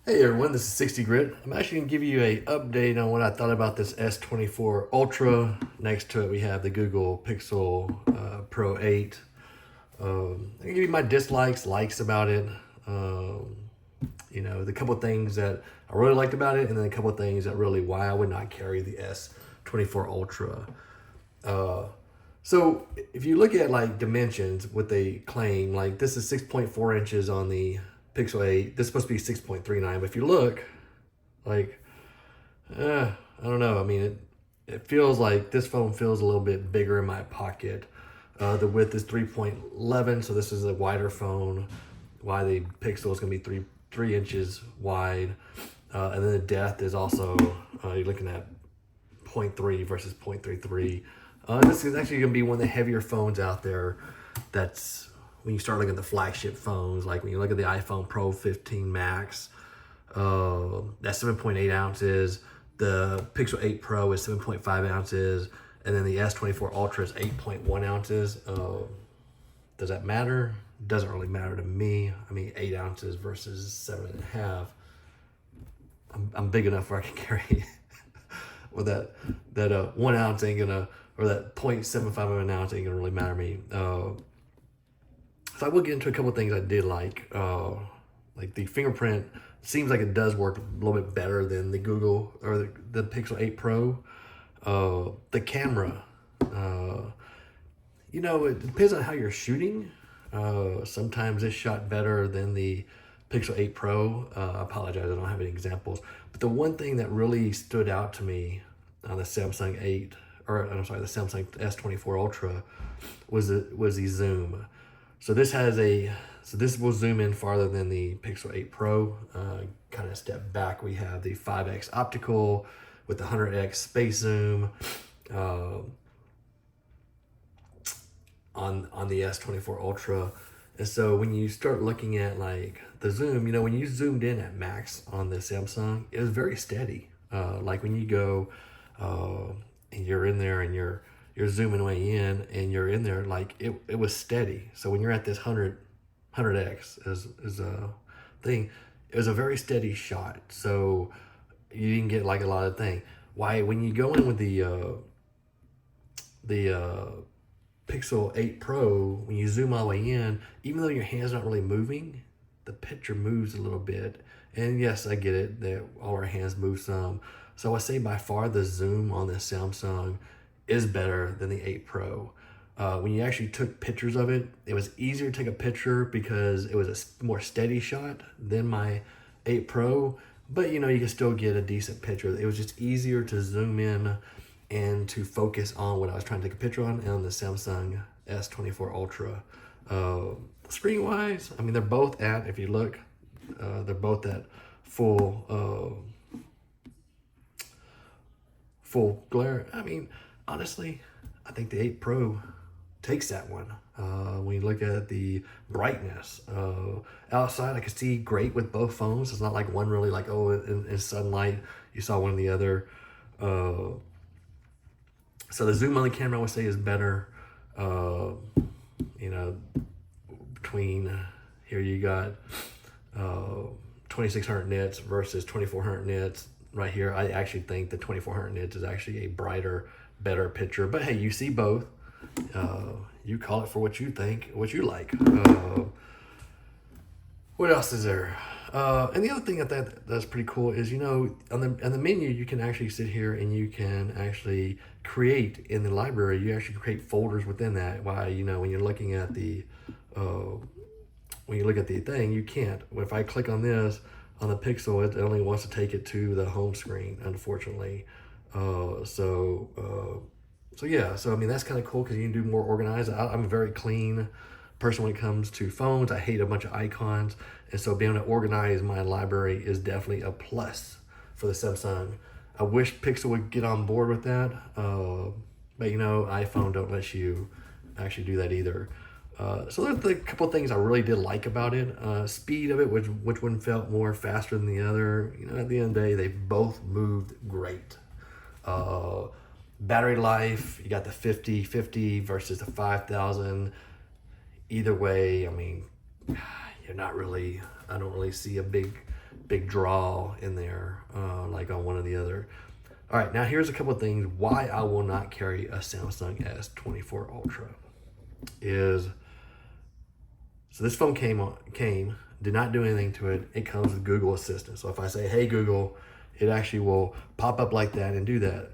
Hey everyone, this is 60 Grit. I'm actually going to give you a update on what I thought about this S24 Ultra. Next to it we have the Google Pixel Pro 8. I'm going to give you my dislikes, likes about it. Um, the couple things that I really liked about it, and then a couple things that really why I would not carry the S24 Ultra. Uh, so if you look at like dimensions, what they claim, like this is 6.4 inches on the Pixel 8. This is supposed to be 6.39. But if you look, like, I don't know. I mean, it feels like this phone feels a little bit bigger in my pocket. The width is 3.11, so this is a wider phone. Why the Pixel is going to be three inches wide, and then the depth is also you're looking at 0.3 versus 0.33. This is actually going to be one of the heavier phones out there. That's when you start looking at the flagship phones, like when you look at the iPhone Pro 15 Max, that's 7.8 ounces. The Pixel 8 Pro is 7.5 ounces. And then the S24 Ultra is 8.1 ounces. Does that matter? Doesn't really matter to me. I mean, 8 ounces versus 7.5. I'm big enough where I can carry well, that 1 ounce ain't gonna, or that 0.75 of an ounce ain't gonna really matter to me. So I will get into a couple of things I did like the fingerprint seems like it does work a little bit better than the Google or the Pixel 8 Pro. The camera, it depends on how you're shooting. Sometimes it's shot better than the Pixel 8 Pro. I apologize, I don't have any examples. But the one thing that really stood out to me on the Samsung 8, or I'm sorry, the Samsung S24 Ultra was the zoom. So this will zoom in farther than the Pixel 8 Pro. Kind of step back, we have the 5x optical with the 100x space zoom. On the S24 Ultra. And so when you start looking at like the zoom, when you zoomed in at max on the Samsung, it was very steady. Like when you go and you're in there and you're zooming way in and you're in there, like it was steady. So when you're at this 100x is a thing, it was a very steady shot. So you didn't get like a lot of thing. Why when you go in with the Pixel 8 Pro, when you zoom all the way in, even though your hand's not really moving, the picture moves a little bit. And yes, I get it that all our hands move some. So I say by far the zoom on the Samsung is better than the 8 Pro. When you actually took pictures of it, it was easier to take a picture because it was a more steady shot than my 8 Pro. But you can still get a decent picture. It was just easier to zoom in and to focus on what I was trying to take a picture on the Samsung S24 Ultra. Screen wise, I mean, they're both at, if you look, they're both at full glare. I mean, honestly, I think the 8 Pro takes that one. When you look at the brightness, outside I could see great with both phones. It's not like one really like, oh, in sunlight, you saw one or the other. So the zoom on the camera I would say is better. Between here you got 2600 nits versus 2400 nits. Right here, I actually think the 2400 nits is actually a brighter, better picture. But hey, you see both. You call it for what you think, what you like. What else is there? And the other thing that's pretty cool is on the menu you can actually sit here and you can actually create in the library. You actually create folders within that. Why when you're looking at the when you look at the thing, you can't. If I click on this on the Pixel, it only wants to take it to the home screen, unfortunately. So yeah. So I mean that's kind of cool because you can do more organized. I'm a very clean person when it comes to phones. I hate a bunch of icons, and so being able to organize my library is definitely a plus for the Samsung. I wish Pixel would get on board with that, but iPhone don't let you actually do that either. So there's a couple of things I really did like about it. Speed of it, which one felt more faster than the other. At the end of the day, they both moved great. Battery life, you got the 50/50 versus the 5,000. Either way, I mean, I don't really see a big big draw in there, like on one or the other. All right, now here's a couple of things why I will not carry a Samsung S24 Ultra. Is so this phone did not do anything to it. It comes with Google Assistant. So if I say, "Hey Google," it actually will pop up like that and do that.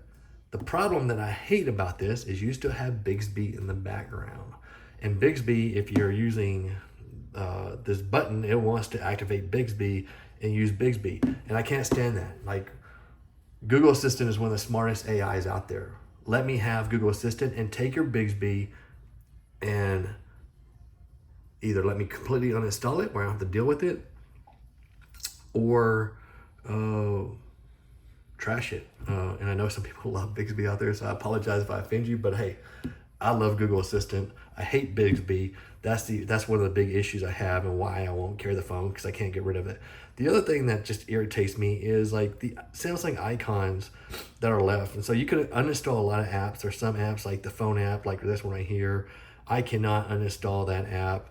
The problem that I hate about this is you still have Bixby in the background. And Bixby, if you're using this button, it wants to activate Bixby and use Bixby. And I can't stand that. Like, Google Assistant is one of the smartest AIs out there. Let me have Google Assistant and take your Bixby and either let me completely uninstall it where I don't have to deal with it, or trash it. And I know some people love Bixby out there, so I apologize if I offend you, but hey, I love Google Assistant. I hate Bixby. That's one of the big issues I have and why I won't carry the phone, because I can't get rid of it. The other thing that just irritates me is like the Samsung icons that are left. And so you could uninstall a lot of apps. There's some apps like the phone app, like this one right here. I cannot uninstall that app,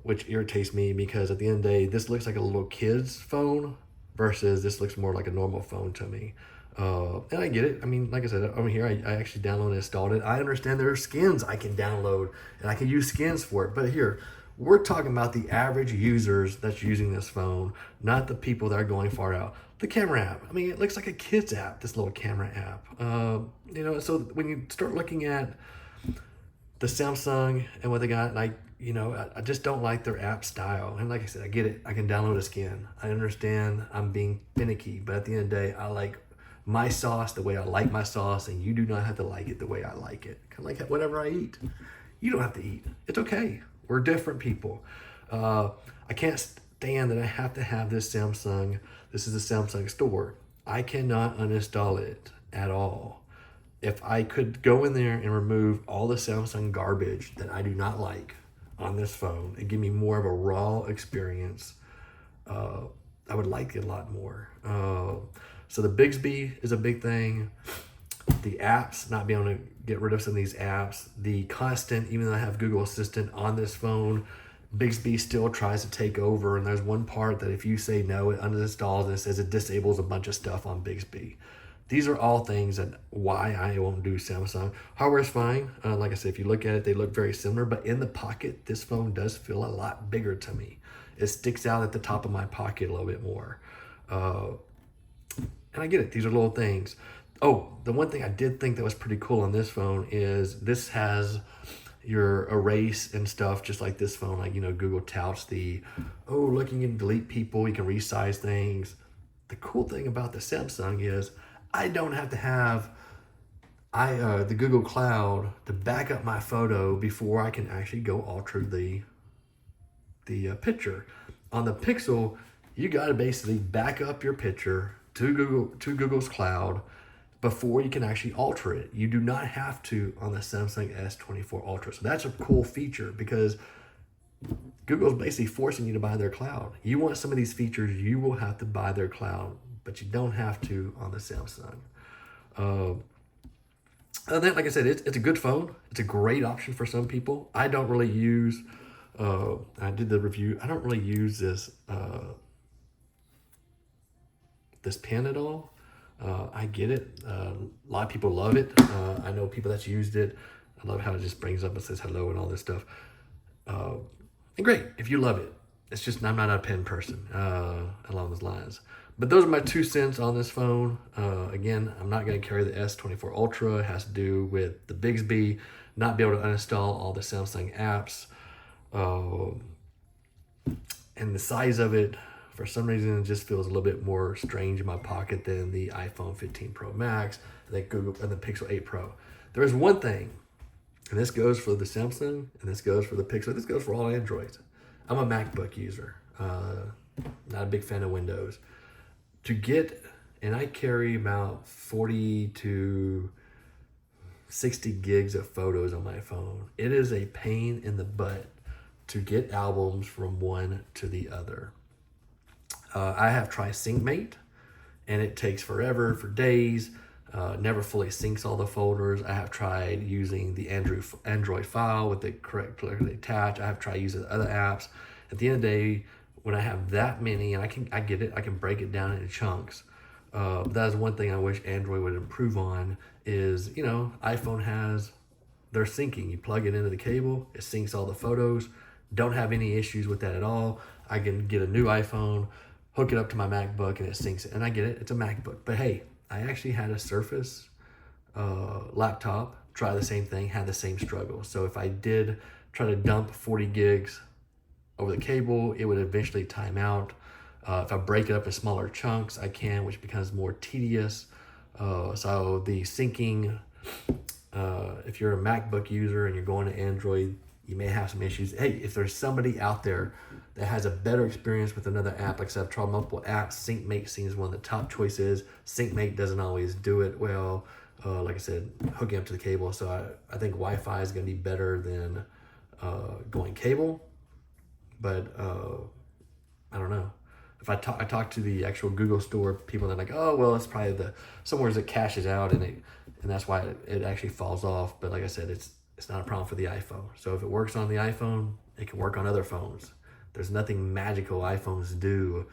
which irritates me, because at the end of the day, this looks like a little kid's phone versus this looks more like a normal phone to me. And I get it. I mean, like I said, over here, I actually downloaded and installed it. I understand there are skins I can download and I can use skins for it. But here, we're talking about the average users that's using this phone, not the people that are going far out. The camera app, I mean, it looks like a kid's app, this little camera app. So when you start looking at the Samsung and what they got, like, I just don't like their app style. And like I said, I get it. I can download a skin. I understand I'm being finicky, but at the end of the day, I like my sauce the way I like my sauce, and you do not have to like it the way I like it. Kind of like whatever I eat. You don't have to eat. It's okay. We're different people. I can't stand that I have to have this Samsung. This is a Samsung store. I cannot uninstall it at all. If I could go in there and remove all the Samsung garbage that I do not like on this phone and give me more of a raw experience, I would like it a lot more. So the Bixby is a big thing. The apps, not being able to get rid of some of these apps. The constant, even though I have Google Assistant on this phone, Bixby still tries to take over. And there's one part that if you say no, it uninstalls and it says it disables a bunch of stuff on Bixby. These are all things that why I won't do Samsung. Hardware's fine. Like I said, if you look at it, they look very similar. But in the pocket, this phone does feel a lot bigger to me. It sticks out at the top of my pocket a little bit more. And I get it. These are little things. Oh, the one thing I did think that was pretty cool on this phone is this has your erase and stuff, just like this phone. Like, Google touts look, you can delete people, you can resize things. The cool thing about the Samsung is I don't have to have the Google Cloud to back up my photo before I can actually go alter the picture. On the Pixel, you got to basically back up your picture to Google's Cloud before you can actually alter it. You do not have to on the Samsung S24 Ultra. So that's a cool feature, because Google's basically forcing you to buy their cloud. You want some of these features, you will have to buy their cloud, but you don't have to on the Samsung. Other than that, like I said, it's a good phone. It's a great option for some people. I don't really use, I did the review, I don't really use this pen at all. I get it. A lot of people love it. I know people that's used it. I love how it just brings up and says hello and all this stuff. And great, if you love it. It's just, I'm not a pen person along those lines. But those are my 2 cents on this phone. Again, I'm not going to carry the S24 Ultra. It has to do with the Bixby, not be able to uninstall all the Samsung apps. And the size of it, for some reason, it just feels a little bit more strange in my pocket than the iPhone 15 Pro Max and the Pixel 8 Pro. There is one thing, and this goes for the Samsung, and this goes for the Pixel, this goes for all Androids. I'm a MacBook user, not a big fan of Windows. And I carry about 40 to 60 gigs of photos on my phone. It is a pain in the butt to get albums from one to the other. I have tried SyncMate, and it takes forever, for days. Never fully syncs all the folders. I have tried using the Android file with the correct click attach. I have tried using other apps. At the end of the day, when I have that many, and I get it, I can break it down into chunks. But that is one thing I wish Android would improve on is, you know, iPhone has their syncing. You plug it into the cable, it syncs all the photos. Don't have any issues with that at all. I can get a new iPhone, hook it up to my MacBook, and it syncs it. And I get it, it's a MacBook. But hey, I actually had a Surface laptop try the same thing, had the same struggle. So if I did try to dump 40 gigs over the cable, it would eventually time out. If I break it up in smaller chunks, I can, which becomes more tedious. So the syncing, if you're a MacBook user and you're going to Android, you may have some issues. Hey, if there's somebody out there that has a better experience with another app, like I said, I've tried multiple apps. SyncMate seems one of the top choices. SyncMate doesn't always do it well. Like I said, hooking up to the cable. So I think Wi-Fi is going to be better than going cable. But I don't know. If I talk to the actual Google store people, they're like, oh well, it's probably somewhere that caches out, and that's why it actually falls off. But like I said, it's not a problem for the iPhone. So if it works on the iPhone, it can work on other phones. There's nothing magical iPhones do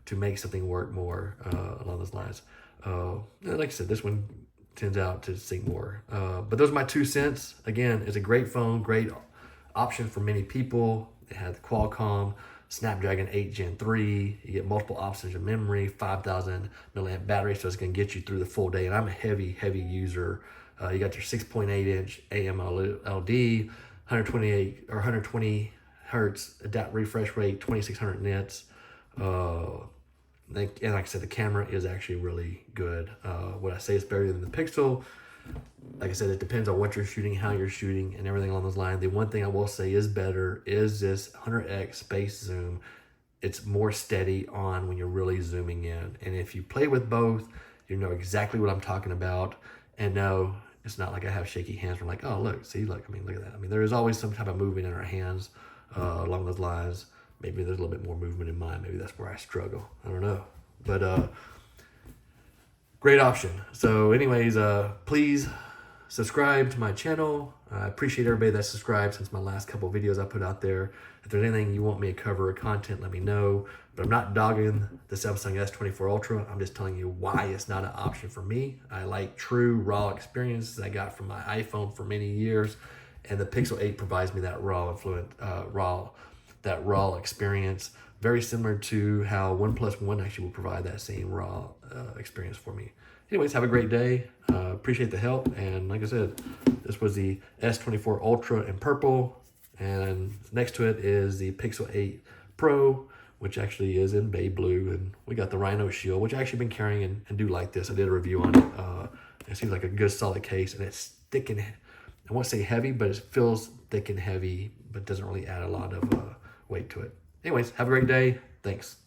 to make something work more along those lines. Like I said, this one tends out to sync more. But those are my 2 cents. Again, it's a great phone, great option for many people. It had the Qualcomm Snapdragon 8 Gen 3. You get multiple options of memory, 5,000 milliamp battery, so it's going to get you through the full day. And I'm a heavy user. You got your 6.8 inch AMOLED, 128 or 120 hertz adapt refresh rate, 2600 nits. And like I said, the camera is actually really good. Would I say it's better than the Pixel? Like I said, it depends on what you're shooting, how you're shooting, and everything along those lines. The one thing I will say is better is this 100x space zoom. It's more steady on when you're really zooming in. And if you play with both, you know exactly what I'm talking about. And no, it's not like I have shaky hands. I'm like, oh, look, see, look, I mean, look at that. I mean, there is always some type of movement in our hands along those lines. Maybe there's a little bit more movement in mine. Maybe that's where I struggle. I don't know. But great option. So anyways, please subscribe to my channel. I appreciate everybody that subscribed since my last couple of videos I put out there. If there's anything you want me to cover or content, let me know. But I'm not dogging the Samsung S24 Ultra. I'm just telling you why it's not an option for me. I like true raw experiences I got from my iPhone for many years, and the Pixel 8 provides me that raw experience. Very similar to how OnePlus One actually will provide that same raw experience for me. Anyways, have a great day. Appreciate the help. And like I said, this was the S24 Ultra in purple. And next to it is the Pixel 8 Pro, which actually is in bay blue. And we got the Rhino Shield, which I actually been carrying and do like this. I did a review on it. It seems like a good solid case, and it's thick and, I won't say heavy, but it feels thick and heavy, but doesn't really add a lot of weight to it. Anyways, have a great day. Thanks.